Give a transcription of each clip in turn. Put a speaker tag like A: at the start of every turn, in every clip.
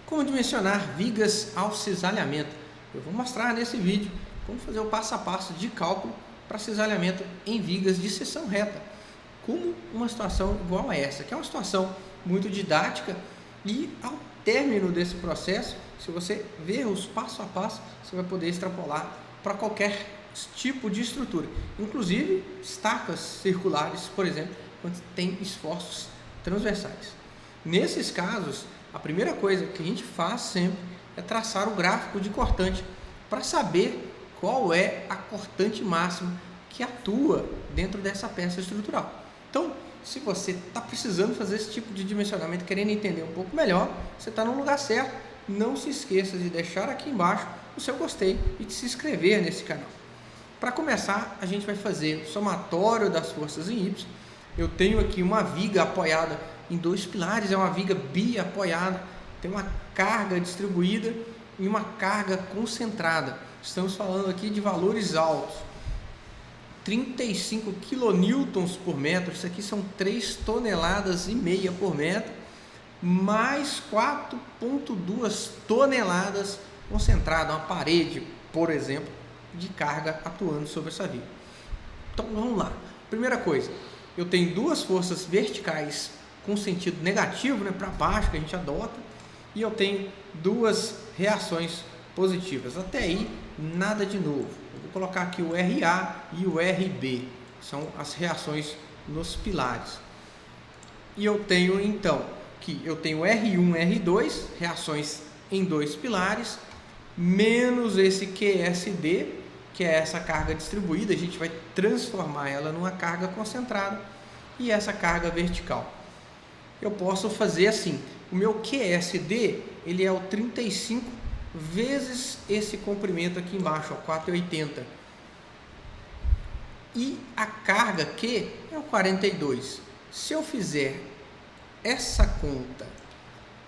A: Como dimensionar vigas ao cisalhamento? Eu vou mostrar nesse vídeo como fazer o passo a passo de cálculo para cisalhamento em vigas de seção reta, como uma situação igual a essa, que é uma situação muito didática, e ao término desse processo, se você ver os passo a passo, você vai poder extrapolar para qualquer tipo de estrutura, inclusive estacas circulares, por exemplo, quando tem esforços transversais. Nesses casos, a primeira coisa que a gente faz sempre é traçar o gráfico de cortante para saber qual é a cortante máxima que atua dentro dessa peça estrutural. Então, se você está precisando fazer esse tipo de dimensionamento, querendo entender um pouco melhor, você está no lugar certo. Não se esqueça de deixar aqui embaixo o seu gostei e de se inscrever nesse canal. Para começar, a gente vai fazer o somatório das forças em Y. Eu tenho aqui uma viga apoiada em dois pilares, é uma viga bi-apoiada, tem uma carga distribuída e uma carga concentrada. Estamos falando aqui de valores altos. 35 kN por metro, isso aqui são 3,5 toneladas por metro, mais 4,2 toneladas concentrada, uma parede, por exemplo, de carga atuando sobre essa viga. Então vamos lá. Primeira coisa, eu tenho duas forças verticais com sentido negativo, para baixo, que a gente adota, e eu tenho duas reações positivas. Até aí, nada de novo. Eu vou colocar aqui o RA e o RB, são as reações nos pilares. E eu tenho então que eu tenho R1, R2, reações em dois pilares, menos esse QSD, que é essa carga distribuída, a gente vai transformar ela numa carga concentrada, e essa carga vertical. Eu posso fazer assim, o meu QSD, ele é o 35 vezes esse comprimento aqui embaixo, 4,80. E a carga Q é o 42. Se eu fizer essa conta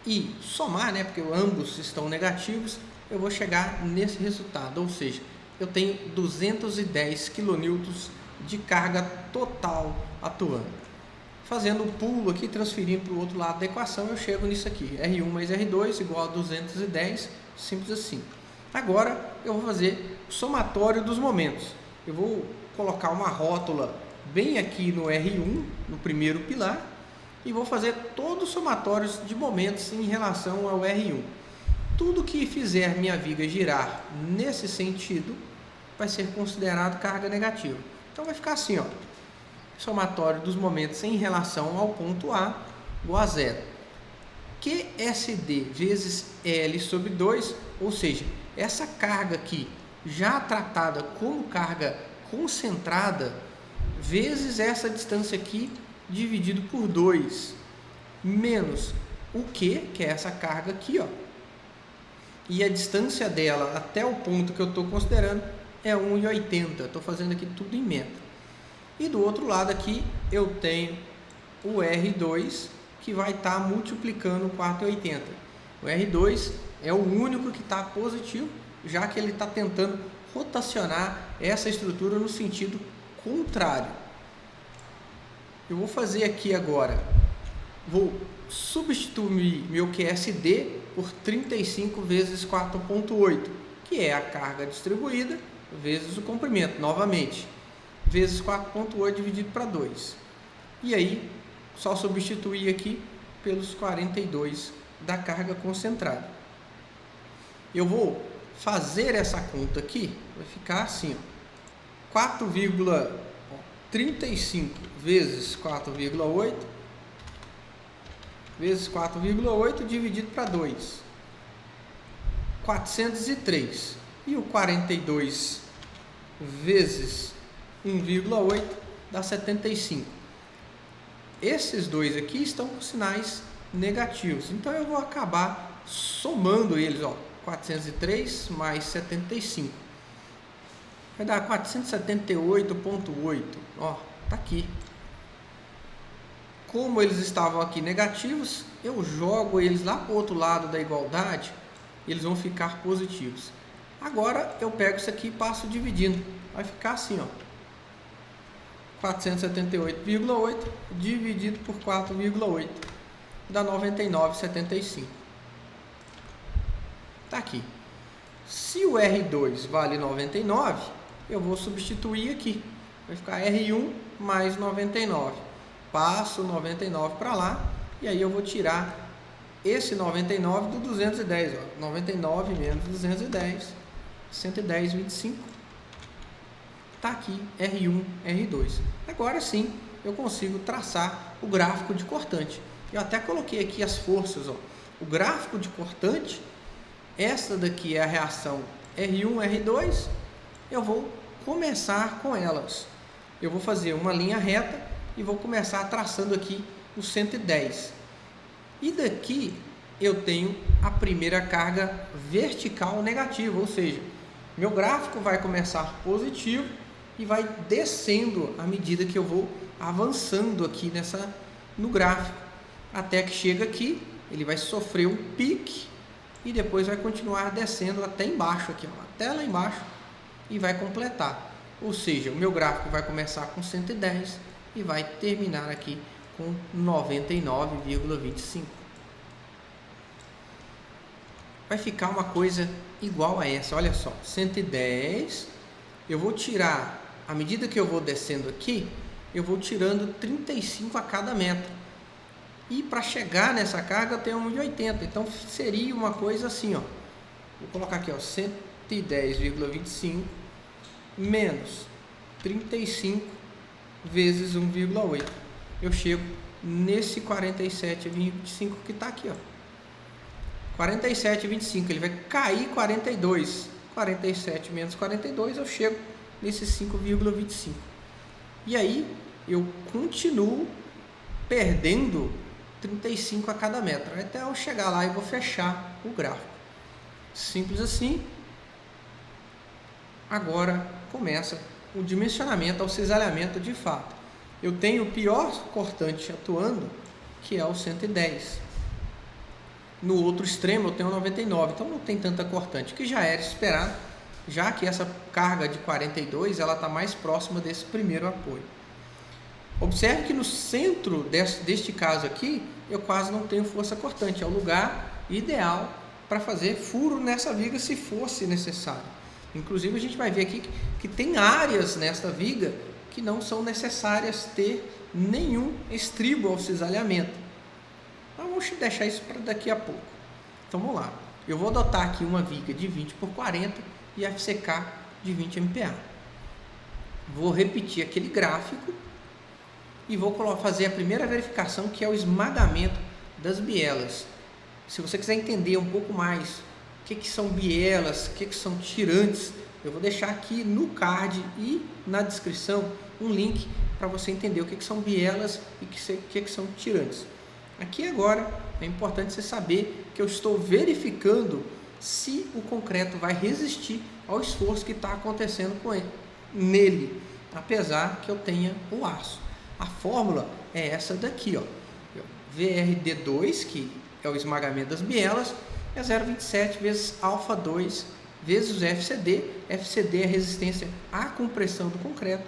A: e somar, porque ambos estão negativos, eu vou chegar nesse resultado, ou seja, eu tenho 210 kN de carga total atuando. Fazendo o pulo aqui, transferindo para o outro lado da equação, eu chego nisso aqui, R1 mais R2 igual a 210, simples assim. Agora eu vou fazer o somatório dos momentos. Eu vou colocar uma rótula bem aqui no R1, no primeiro pilar, e vou fazer todos os somatórios de momentos em relação ao R1. Tudo que fizer minha viga girar nesse sentido vai ser considerado carga negativa. Então vai ficar assim, somatório dos momentos em relação ao ponto A igual a zero. QSD vezes L sobre 2, ou seja, essa carga aqui já tratada como carga concentrada, vezes essa distância aqui dividido por 2, menos o Q, que é essa carga aqui, e a distância dela até o ponto que eu estou considerando é 1,80. Estou fazendo aqui tudo em metro. E do outro lado aqui eu tenho o R2, que vai estar multiplicando 4,80. O R2 é o único que está positivo, já que ele está tentando rotacionar essa estrutura no sentido contrário. Eu vou fazer aqui agora, vou substituir meu QSD por 35 vezes 4,8, que é a carga distribuída vezes o comprimento, novamente, vezes 4,8 dividido para 2. E aí, só substituir aqui pelos 42 da carga concentrada. Eu vou fazer essa conta aqui, vai ficar assim, 4,35 vezes 4,8 vezes 4,8 dividido para 2, 403. E o 42 vezes 1,8 dá 75. Esses dois aqui estão com sinais negativos, então eu vou acabar somando eles, 403 mais 75. Vai dar 478,8. Tá aqui. Como eles estavam aqui negativos, eu jogo eles lá para o outro lado da igualdade, eles vão ficar positivos. Agora eu pego isso aqui e passo dividindo. Vai ficar assim, 478,8 dividido por 4,8 dá 99,75. Está aqui. Se o R2 vale 99, eu vou substituir aqui. Vai ficar R1 mais 99. Passo 99 para lá e aí eu vou tirar esse 99 do 210. Ó. 99 menos 210, 110,25. Está aqui R1, R2. Agora sim eu consigo traçar o gráfico de cortante. Eu até coloquei aqui as forças. Ó. O gráfico de cortante, essa daqui é a reação R1, R2. Eu vou começar com elas. Eu vou fazer uma linha reta e vou começar traçando aqui o 110. E daqui eu tenho a primeira carga vertical negativa, ou seja, meu gráfico vai começar positivo e vai descendo à medida que eu vou avançando aqui no gráfico, até que chega aqui, ele vai sofrer um pique e depois vai continuar descendo até embaixo aqui, ó, até lá embaixo, e vai completar. Ou seja, o meu gráfico vai começar com 110 e vai terminar aqui com 99,25. Vai ficar uma coisa igual a essa, olha só, 110, eu vou tirar, à medida que eu vou descendo aqui, eu vou tirando 35 a cada metro. E para chegar nessa carga eu tenho 1,80, então seria uma coisa assim, ó. Vou colocar aqui, ó, 110,25 menos 35 vezes 1,8. Eu chego nesse 47,25 que está aqui, ó. 47,25, ele vai cair 42. 47 menos 42, eu chego nesse 5,25. E aí eu continuo perdendo 35 a cada metro, até eu chegar lá e vou fechar o gráfico. Simples assim. Agora começa o dimensionamento, o cisalhamento de fato. Eu tenho o pior cortante atuando, que é o 110. No outro extremo eu tenho 99, então não tem tanta cortante, que já era esperado, já que essa carga de 42 ela está mais próxima desse primeiro apoio. Observe que no centro deste caso aqui, eu quase não tenho força cortante, é o lugar ideal para fazer furo nessa viga se fosse necessário. Inclusive a gente vai ver aqui que tem áreas nesta viga que não são necessárias ter nenhum estribo ao cisalhamento. Então vamos deixar isso para daqui a pouco. Então vamos lá. Eu vou adotar aqui uma viga de 20 por 40 e FCK de 20 MPa. Vou repetir aquele gráfico e vou fazer a primeira verificação, que é o esmagamento das bielas. Se você quiser entender um pouco mais o que são bielas, o que são tirantes, eu vou deixar aqui no card e na descrição um link para você entender o que são bielas e o que são tirantes. Aqui agora é importante você saber que eu estou verificando se o concreto vai resistir ao esforço que está acontecendo nele, apesar que eu tenha o aço. A fórmula é essa daqui, ó. VRD2, que é o esmagamento das bielas, é 0,27 vezes alfa 2 vezes FCD. FCD é a resistência à compressão do concreto.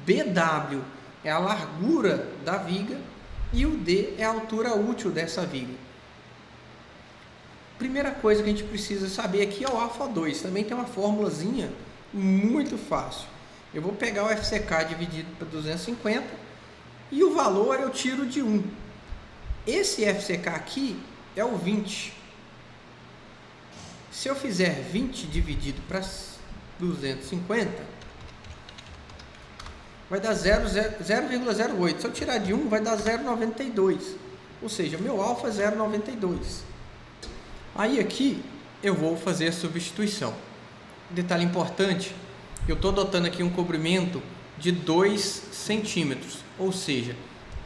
A: BW é a largura da viga e o D é a altura útil dessa viga. Primeira coisa que a gente precisa saber aqui é o alfa 2. Também tem uma formulazinha muito fácil. Eu vou pegar o FCK dividido por 250 e o valor eu tiro de 1. Esse FCK aqui é o 20. Se eu fizer 20 dividido para 250, vai dar 0,08. Se eu tirar de 1, vai dar 0,92. Ou seja, meu alfa é 0,92. Aí aqui eu vou fazer a substituição. Detalhe importante, eu estou adotando aqui um comprimento de 2 centímetros. Ou seja,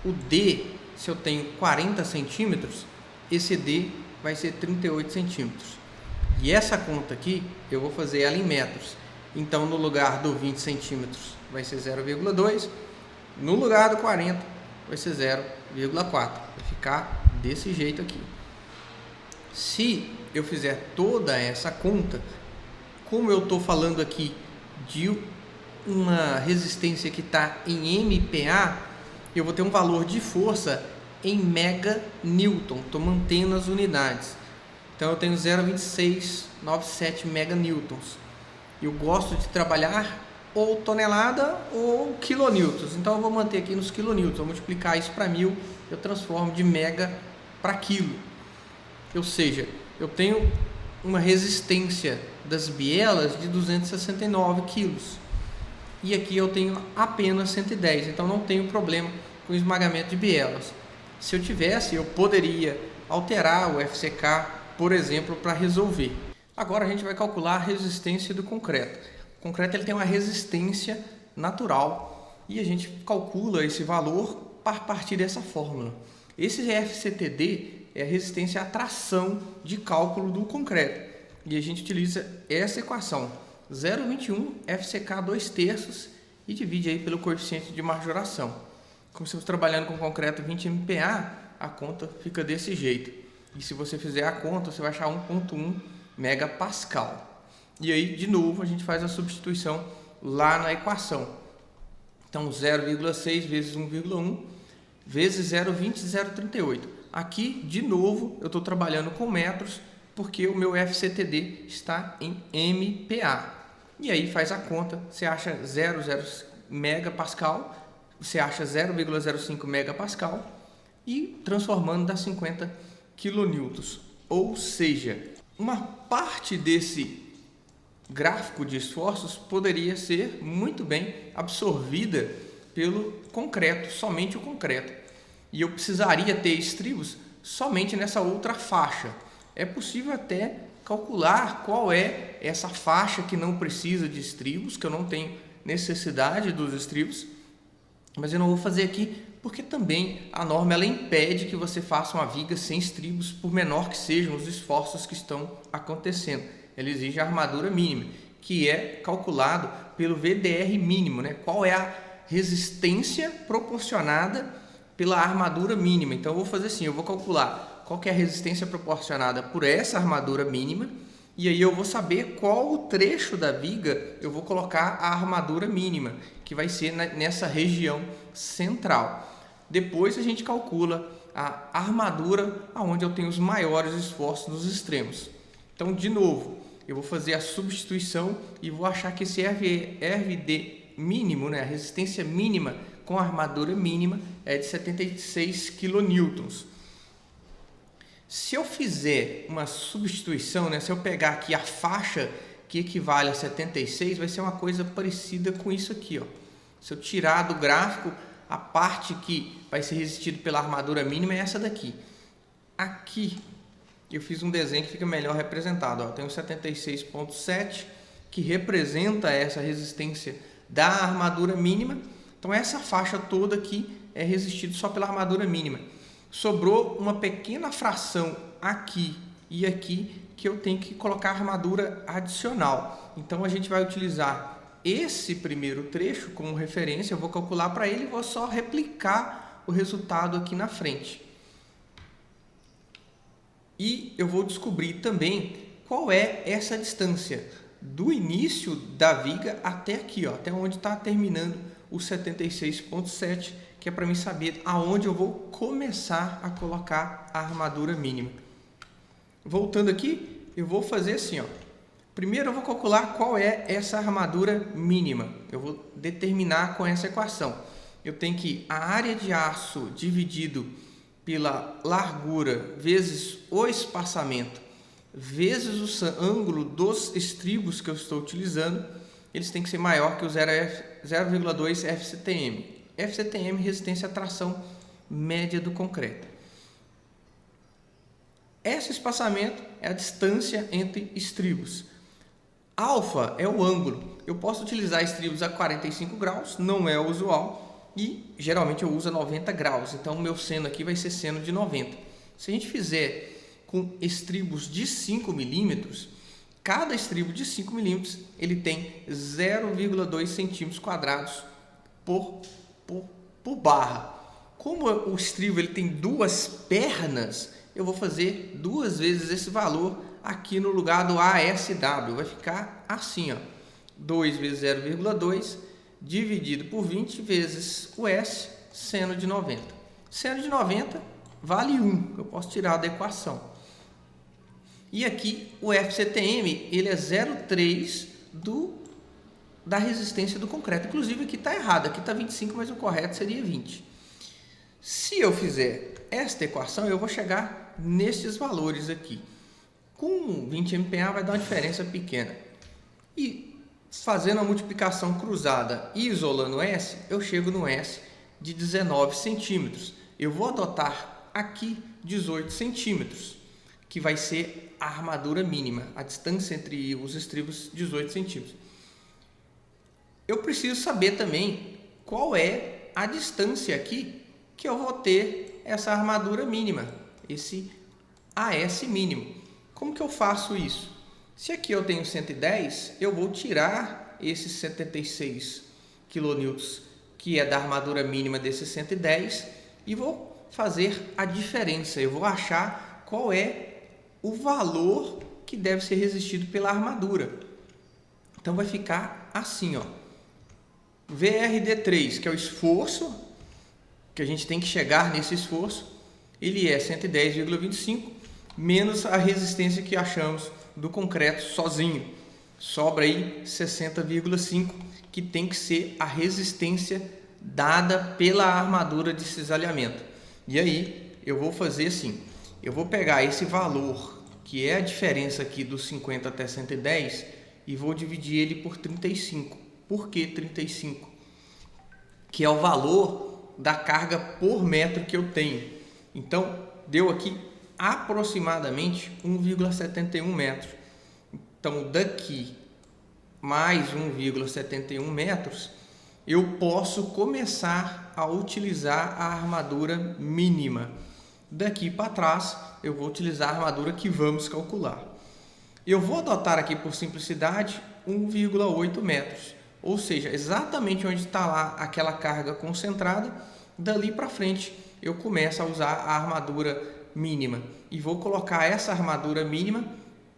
A: o D, se eu tenho 40 centímetros, esse D vai ser 38 centímetros. E essa conta aqui, eu vou fazer ela em metros. Então, no lugar do 20 centímetros, vai ser 0,2. No lugar do 40, vai ser 0,4. Vai ficar desse jeito aqui. Se eu fizer toda essa conta, como eu estou falando aqui de uma resistência que está em MPa, eu vou ter um valor de força em mega newton. Estou mantendo as unidades. Então eu tenho 0,2697 meganewtons. Eu gosto de trabalhar ou tonelada ou quilonewtons. Então eu vou manter aqui nos quilonewtons. Vou multiplicar isso para 1000, eu transformo de mega para quilo. Ou seja, eu tenho uma resistência das bielas de 269 quilos. E aqui eu tenho apenas 110, então não tenho problema com esmagamento de bielas. Se eu tivesse, eu poderia alterar o FCK, por exemplo, para resolver. Agora a gente vai calcular a resistência do concreto. O concreto ele tem uma resistência natural e a gente calcula esse valor a partir dessa fórmula. Esse FCTD é a resistência à tração de cálculo do concreto. E a gente utiliza essa equação, 0,21 FCK 2/3 e divide aí pelo coeficiente de majoração. Como estamos trabalhando com concreto 20 MPa, a conta fica desse jeito. E se você fizer a conta, você vai achar 1,1 megapascal. E aí, de novo, a gente faz a substituição lá na equação. Então, 0,6 vezes 1,1 vezes 0,20, 0,38. Aqui, de novo, eu estou trabalhando com metros, porque o meu FCTD está em MPa. E aí faz a conta, você acha 0,0 megapascal, você acha 0,05 megapascal e transformando dá 50 quilonewtons. Ou seja, uma parte desse gráfico de esforços poderia ser muito bem absorvida pelo concreto, somente o concreto. E eu precisaria ter estribos somente nessa outra faixa. É possível até calcular qual é essa faixa que não precisa de estribos, que eu não tenho necessidade dos estribos, mas eu não vou fazer aqui porque também a norma ela impede que você faça uma viga sem estribos, por menor que sejam os esforços que estão acontecendo. Ela exige a armadura mínima, que é calculado pelo VDR mínimo, né? Qual é a resistência proporcionada pela armadura mínima. Então eu vou fazer assim, eu vou calcular qual que é a resistência proporcionada por essa armadura mínima, e aí eu vou saber qual o trecho da viga eu vou colocar a armadura mínima, que vai ser nessa região central. Depois a gente calcula a armadura onde eu tenho os maiores esforços nos extremos. Então, de novo, eu vou fazer a substituição e vou achar que esse RD mínimo, né, a resistência mínima com a armadura mínima é de 76 kN. Se eu fizer uma substituição, né, se eu pegar aqui a faixa que equivale a 76, vai ser uma coisa parecida com isso aqui, ó. Se eu tirar do gráfico, a parte que vai ser resistida pela armadura mínima é essa daqui. Aqui eu fiz um desenho que fica melhor representado, ó. Tem o 76,7 que representa essa resistência da armadura mínima. Então essa faixa toda aqui é resistida só pela armadura mínima. Sobrou uma pequena fração aqui e aqui que eu tenho que colocar armadura adicional. Então a gente vai utilizar esse primeiro trecho como referência, eu vou calcular para ele e vou só replicar o resultado aqui na frente. E eu vou descobrir também qual é essa distância do início da viga até aqui, ó, até onde está terminando o 76,7, que é para mim saber aonde eu vou começar a colocar a armadura mínima. Voltando aqui, eu vou fazer assim, ó. Primeiro eu vou calcular qual é essa armadura mínima. Eu vou determinar com essa equação. Eu tenho que a área de aço dividido pela largura vezes o espaçamento vezes o ângulo dos estribos que eu estou utilizando, eles têm que ser maior que o 0,2 FCTM. FCTM, resistência à tração média do concreto. Esse espaçamento é a distância entre estribos. Alfa é o ângulo. Eu posso utilizar estribos a 45 graus, não é usual, e geralmente eu uso a 90 graus. Então o meu seno aqui vai ser seno de 90. Se a gente fizer com estribos de 5 milímetros, cada estribo de 5 milímetros ele tem 0,2 centímetros quadrados por barra. Como o estribo ele tem duas pernas, eu vou fazer duas vezes esse valor aqui no lugar do ASW. Vai ficar assim, ó, 2 vezes 0,2 dividido por 20 vezes o S, seno de 90. Seno de 90 vale 1, eu posso tirar da equação. E aqui o FCTM, ele é 0,3 da resistência do concreto. Inclusive aqui está errado, aqui está 25, mas o correto seria 20. Se eu fizer esta equação, eu vou chegar nesses valores aqui. Com 20 MPa vai dar uma diferença pequena. E fazendo a multiplicação cruzada e isolando S, eu chego no S de 19 centímetros. Eu vou adotar aqui 18 centímetros, que vai ser a armadura mínima, a distância entre os estribos 18 centímetros. Eu preciso saber também qual é a distância aqui que eu vou ter essa armadura mínima, esse AS mínimo. Como que eu faço isso? Se aqui eu tenho 110, eu vou tirar esses 76 kN, que é da armadura mínima desses 110, e vou fazer a diferença. Eu vou achar qual é o valor que deve ser resistido pela armadura. Então vai ficar assim, ó. VRD3, que é o esforço, que a gente tem que chegar nesse esforço, ele é 110,25 menos a resistência que achamos do concreto sozinho. Sobra aí 60,5, que tem que ser a resistência dada pela armadura de cisalhamento. E aí eu vou fazer assim, eu vou pegar esse valor, que é a diferença aqui dos 50 até 110, e vou dividir ele por 35. Por que 35? Que é o valor da carga por metro que eu tenho. Então, deu aqui aproximadamente 1,71 metros. Então, daqui mais 1,71 metros, eu posso começar a utilizar a armadura mínima. Daqui para trás, eu vou utilizar a armadura que vamos calcular. Eu vou adotar aqui, por simplicidade, 1,8 metros. Ou seja, exatamente onde está lá aquela carga concentrada, dali para frente eu começo a usar a armadura mínima. E vou colocar essa armadura mínima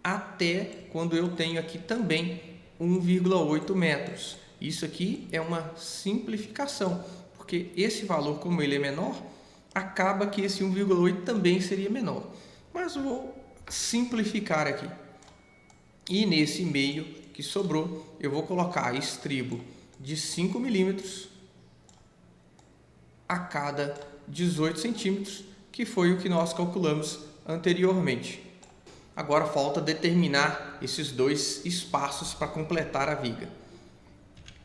A: até quando eu tenho aqui também 1,8 metros. Isso aqui é uma simplificação, porque esse valor, como ele é menor, acaba que esse 1,8 também seria menor. Mas vou simplificar aqui. E nesse meio que sobrou, eu vou colocar estribo de 5 milímetros a cada 18 centímetros, que foi o que nós calculamos anteriormente. Agora falta determinar esses dois espaços para completar a viga.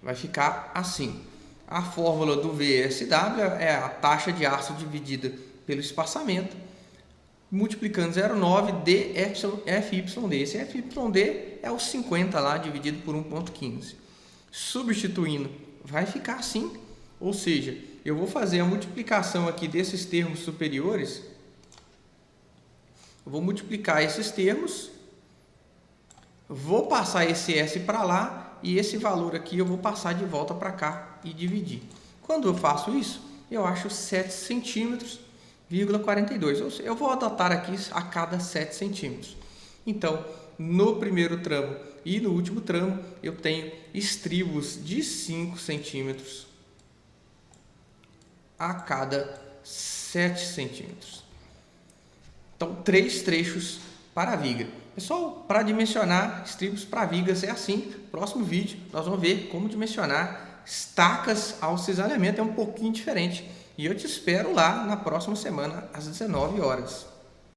A: Vai ficar assim. A fórmula do VSW é a taxa de aço dividida pelo espaçamento, multiplicando 0,9 FYD. Esse FYD é o 50 lá, dividido por 1,15. Substituindo, vai ficar assim. Ou seja, eu vou fazer a multiplicação aqui desses termos superiores. Eu vou multiplicar esses termos, vou passar esse S para lá e esse valor aqui eu vou passar de volta para cá e dividir. Quando eu faço isso, eu acho 7 centímetros,42. Ou seja, eu vou adotar aqui a cada 7 centímetros. Então, no primeiro tramo e no último tramo, eu tenho estribos de 5 centímetros a cada 7 centímetros. Então, 3 trechos para a viga. Pessoal, para dimensionar estribos para vigas é assim. Próximo vídeo nós vamos ver como dimensionar estacas ao cisalhamento. É um pouquinho diferente. E eu te espero lá na próxima semana às 19 horas.